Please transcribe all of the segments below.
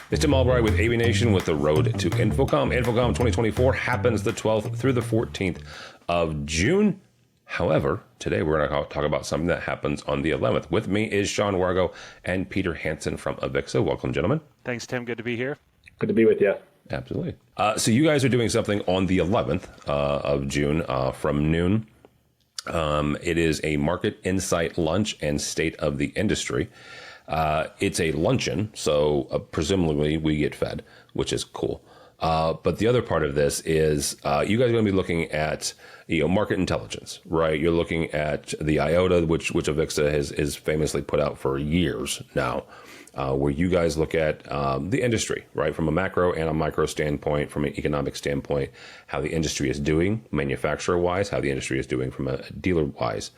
It's Tim Albright with AVNation with the road to InfoComm. InfoComm 2024 happens the 12th through the 14th of June. However, today we're going to talk about something that happens on the 11th. With me is Sean Wargo and Peter Hansen from AVIXA. Welcome, gentlemen. Thanks, Tim. Good to be here. Good to be with you. Absolutely. So you guys are doing something on the 11th of June from noon. It is a market insight lunch and state of the industry. It's a luncheon, so presumably we get fed, which is cool. But the other part of this is you guys are going to be looking at market intelligence, right? You're looking at the IOTA, which AVIXA has famously put out for years now, where you guys look at the industry, right, from a macro and a micro standpoint, from an economic standpoint, how the industry is doing manufacturer-wise, how the industry is doing from a dealer-wise.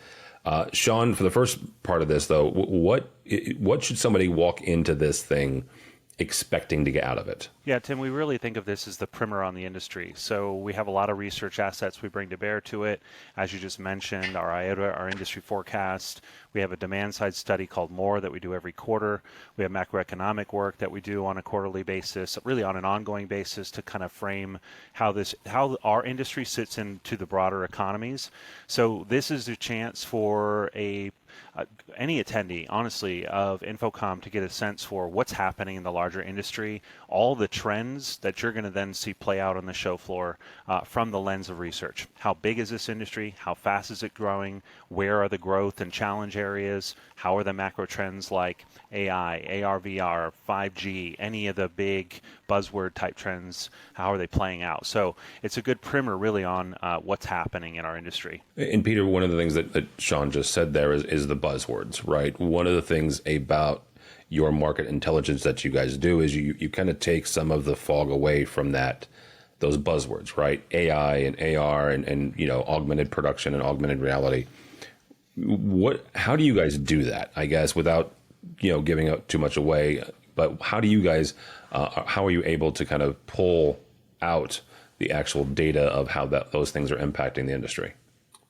Sean, for the first part of this, though, what should somebody walk into this thing expecting to get out of it? Yeah, Tim, we really think of this as the primer on the industry. So we have a lot of research assets we bring to bear to it. As you just mentioned, our IOTA, our industry forecast. We have a demand side study called MORE that we do every quarter. We have macroeconomic work that we do on a quarterly basis, really on an ongoing basis, to kind of frame how our industry sits into the broader economies. So this is a chance for any attendee, honestly, of InfoComm to get a sense for what's happening in the larger industry, all the trends that you're going to then see play out on the show floor from the lens of research. How big is this industry? How fast is it growing? Where are the growth and challenge areas? How are the macro trends like AI, AR, VR, 5G, any of the big buzzword type trends, how are they playing out? So it's a good primer really on what's happening in our industry. And Peter, one of the things that Sean just said there is the buzzwords, right? One of the things about your market intelligence that you guys do is you kind of take some of the fog away from those buzzwords, right? AI and AR and augmented production and augmented reality. How do you guys do that, I guess, without giving out too much away? But how do you guys how are you able to kind of pull out the actual data of how those things are impacting the industry?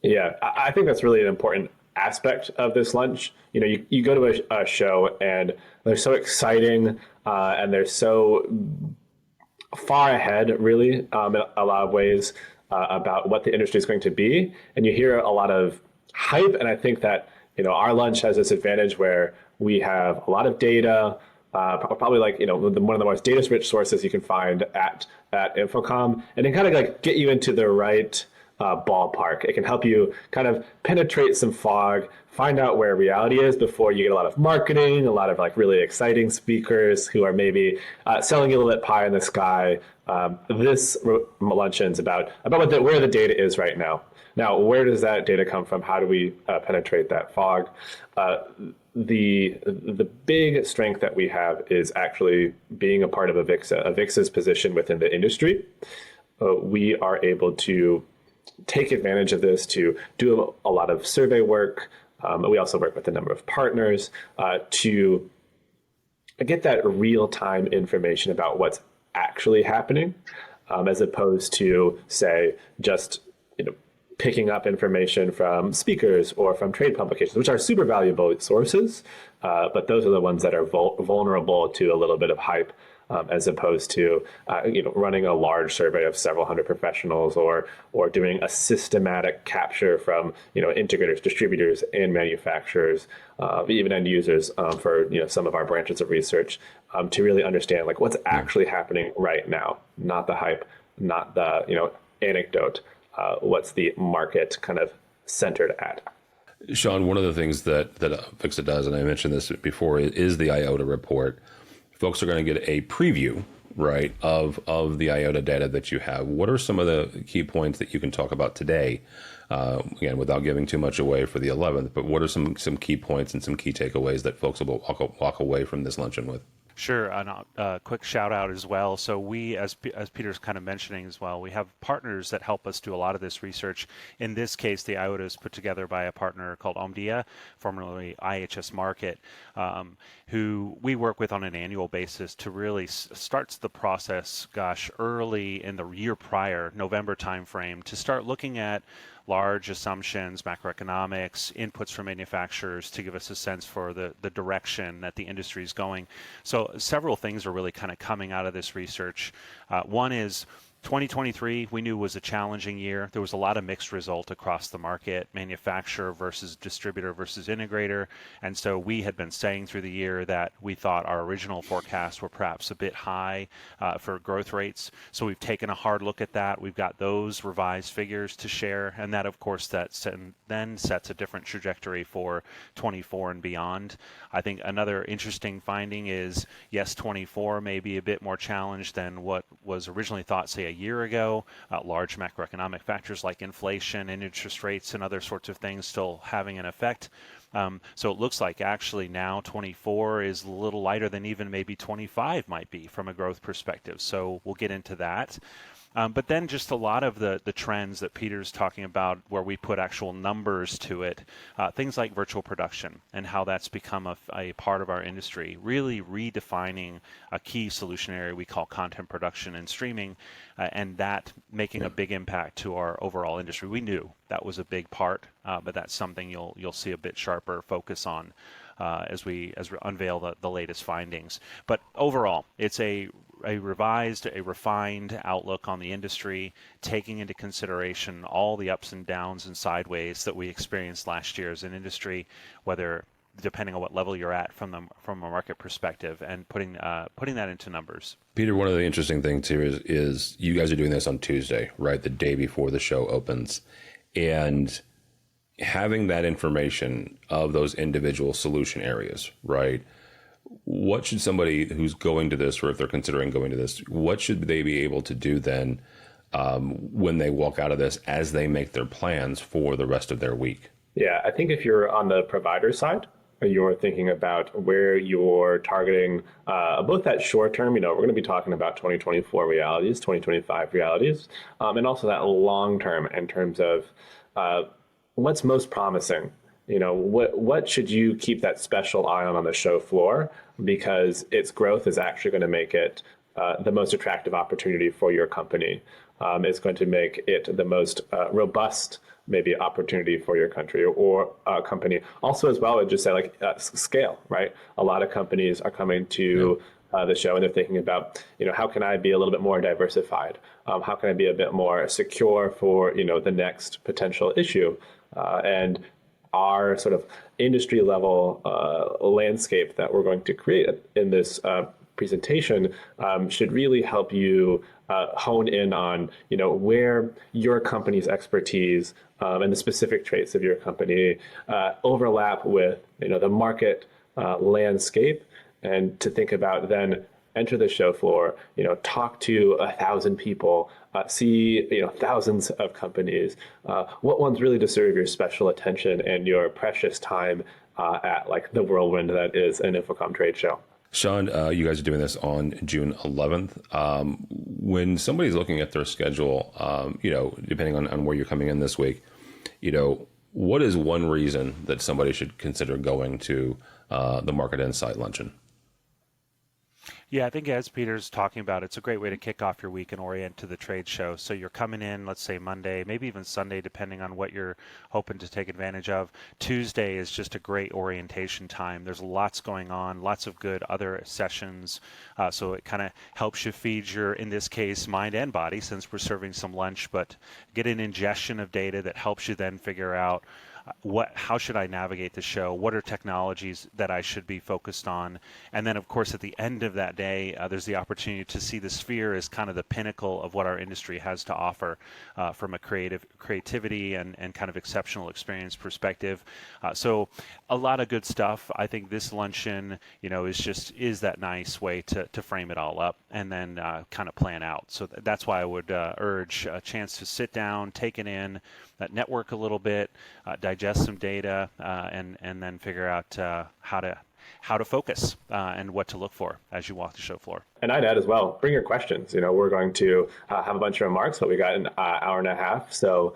Yeah, I think that's really an important aspect of this lunch. You go to a show and they're so exciting and they're so far ahead, really, in a lot of ways about what the industry is going to be. And you hear a lot of hype. And I think that, our lunch has this advantage where we have a lot of data, probably like, one of the most data-rich sources you can find at InfoComm, and it kind of like get you into the right ballpark. It can help you kind of penetrate some fog, find out where reality is before you get a lot of marketing, a lot of like really exciting speakers who are maybe selling you a little bit pie in the sky. This luncheon's about where the data is right now. Now, where does that data come from? How do we penetrate that fog? The big strength that we have is actually being a part of AVIXA. AVIXA's position within the industry. We are able to take advantage of this to do a lot of survey work. We also work with a number of partners to get that real-time information about what's actually happening, as opposed to, say, just picking up information from speakers or from trade publications, which are super valuable sources, but those are the ones that are vulnerable to a little bit of hype, as opposed to running a large survey of several hundred professionals or doing a systematic capture from integrators, distributors, and manufacturers, even end users for some of our branches of research, to really understand like what's actually happening right now, not the hype, not the anecdote. What's the market kind of centered at? Sean, one of the things that AVIXA does, and I mentioned this before, is the IOTA report. Folks are going to get a preview, right, of the IOTA data that you have. What are some of the key points that you can talk about today? Again, without giving too much away for the 11th, but what are some key points and some key takeaways that folks will walk away from this luncheon with? Sure, and a quick shout out as well. So we, as Peter's kind of mentioning as well, we have partners that help us do a lot of this research. In this case, the IOTA is put together by a partner called Omdia, formerly IHS Markit, who we work with on an annual basis to really starts the process, early in the year prior, November timeframe, to start looking at large assumptions, macroeconomics, inputs from manufacturers to give us a sense for the direction that the industry is going. So several things are really kind of coming out of this research. One is 2023, we knew was a challenging year. There was a lot of mixed result across the market, manufacturer versus distributor versus integrator. And so we had been saying through the year that we thought our original forecasts were perhaps a bit high for growth rates. So we've taken a hard look at that. We've got those revised figures to share. And that, of course, then sets a different trajectory for 24 and beyond. I think another interesting finding is, yes, 24 may be a bit more challenged than what was originally thought, say, a year ago. Large macroeconomic factors like inflation and interest rates and other sorts of things still having an effect. So it looks like actually now 24 is a little lighter than even maybe 25 might be from a growth perspective. So we'll get into that. But then just a lot of the trends that Peter's talking about where we put actual numbers to it, things like virtual production and how that's become a part of our industry, really redefining a key solution area we call content production and streaming, and that making a big impact to our overall industry. We knew that was a big part, but that's something you'll see a bit sharper focus on as we unveil the latest findings. But overall, it's a refined outlook on the industry, taking into consideration all the ups and downs and sideways that we experienced last year as an industry, whether depending on what level you're at from a market perspective, and putting that into numbers. Peter, one of the interesting things here is you guys are doing this on Tuesday, right? The day before the show opens. And having that information of those individual solution areas, right? What should somebody who's going to this, or if they're considering going to this, what should they be able to do then when they walk out of this as they make their plans for the rest of their week? Yeah, I think if you're on the provider side, you're thinking about where you're targeting both that short term, we're going to be talking about 2024 realities, 2025 realities, and also that long term in terms of what's most promising. What should you keep that special eye on the show floor, because its growth is actually going to make it the most attractive opportunity for your company. It's going to make it the most robust maybe opportunity for your country or company. Also, as well, I'd just say scale, right? A lot of companies are coming to the show and they're thinking about, how can I be a little bit more diversified? How can I be a bit more secure for, the next potential issue? And our sort of industry level landscape that we're going to create in this presentation should really help you hone in on, where your company's expertise and the specific traits of your company overlap with, the market landscape, and to think about then enter the show floor, talk to 1,000 people, see, thousands of companies. What ones really deserve your special attention and your precious time at the whirlwind that is an InfoComm trade show? Sean, you guys are doing this on June 11th. When somebody's looking at their schedule, depending on where you're coming in this week, what is one reason that somebody should consider going to the Market Insight Luncheon? Yeah, I think as Peter's talking about, it's a great way to kick off your week and orient to the trade show. So you're coming in, let's say Monday, maybe even Sunday, depending on what you're hoping to take advantage of. Tuesday is just a great orientation time. There's lots going on, lots of good other sessions. So it kind of helps you feed your, in this case, mind and body, since we're serving some lunch, but get an ingestion of data that helps you then figure out how should I navigate the show? What are technologies that I should be focused on? And then, of course, at the end of that day, there's the opportunity to see the sphere as kind of the pinnacle of what our industry has to offer from a creativity and kind of exceptional experience perspective. So a lot of good stuff. I think this luncheon, is that nice way to frame it all up and then kind of plan out. So that's why I would urge a chance to sit down, take it in, network a little bit, digest some data, and then figure out how to focus and what to look for as you walk the show floor. And I'd add as well, bring your questions. We're going to have a bunch of remarks, but we got an hour and a half. So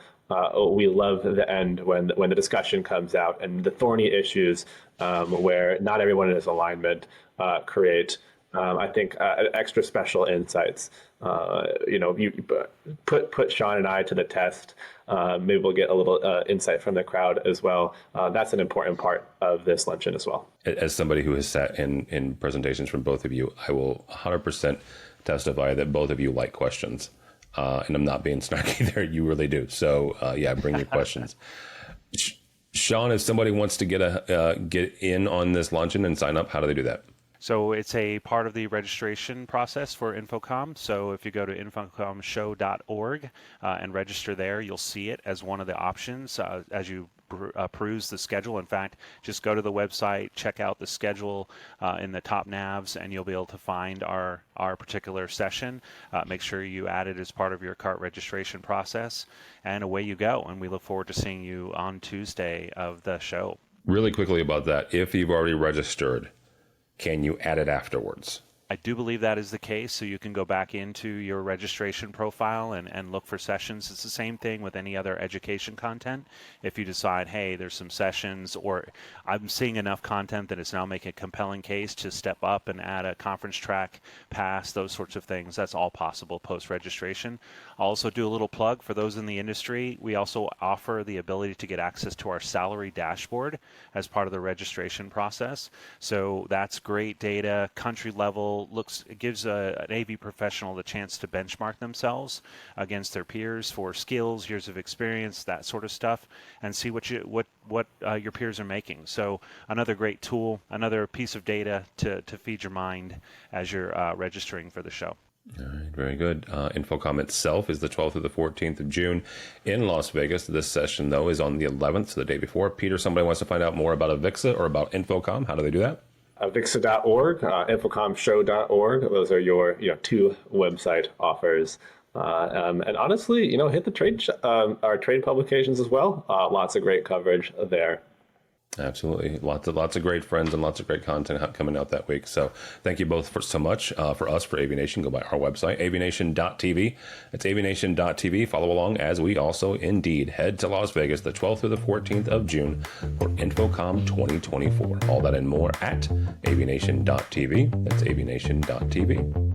we love the end when the discussion comes out and the thorny issues where not everyone in his alignment create I think extra special insights. You put Sean and I to the test. Maybe we'll get a little insight from the crowd as well. That's an important part of this luncheon as well. As somebody who has sat in presentations from both of you, I will 100% testify that both of you like questions. And I'm not being snarky there. You really do. So yeah, bring your questions. Sean, if somebody wants to get in on this luncheon and sign up, how do they do that? So it's a part of the registration process for InfoComm. So if you go to infocommshow.org and register there, you'll see it as one of the options as you peruse the schedule. In fact, just go to the website, check out the schedule in the top navs, and you'll be able to find our particular session. Make sure you add it as part of your cart registration process, and away you go. And we look forward to seeing you on Tuesday of the show. Really quickly about that, if you've already registered, can you add it afterwards? I do believe that is the case, so you can go back into your registration profile and look for sessions. It's the same thing with any other education content. If you decide, hey, there's some sessions, or I'm seeing enough content that it's now making a compelling case to step up and add a conference track pass, those sorts of things, that's all possible post-registration. I'll also do a little plug for those in the industry. We also offer the ability to get access to our salary dashboard as part of the registration process. So that's great data, country level, it gives an AV professional the chance to benchmark themselves against their peers for skills, years of experience, that sort of stuff, and see what your peers are making. So another great tool, another piece of data to feed your mind as you're registering for the show. All right, very good. InfoComm itself is the 12th through the 14th of June in Las Vegas. This session, though, is on the 11th, so the day before. Peter, somebody wants to find out more about AVIXA or about InfoComm. How do they do that? AVIXA.org, InfoCommShow.org. Those are your two website offers. And honestly, hit the our trade publications as well. Lots of great coverage there. Absolutely. Lots of great friends and lots of great content coming out that week. So thank you both so much for us, for AVNation. Go by our website, AVNation.tv. It's AVNation.tv. Follow along as we also indeed head to Las Vegas the 12th through the 14th of June for InfoComm 2024. All that and more at AVNation.tv. That's AVNation.tv.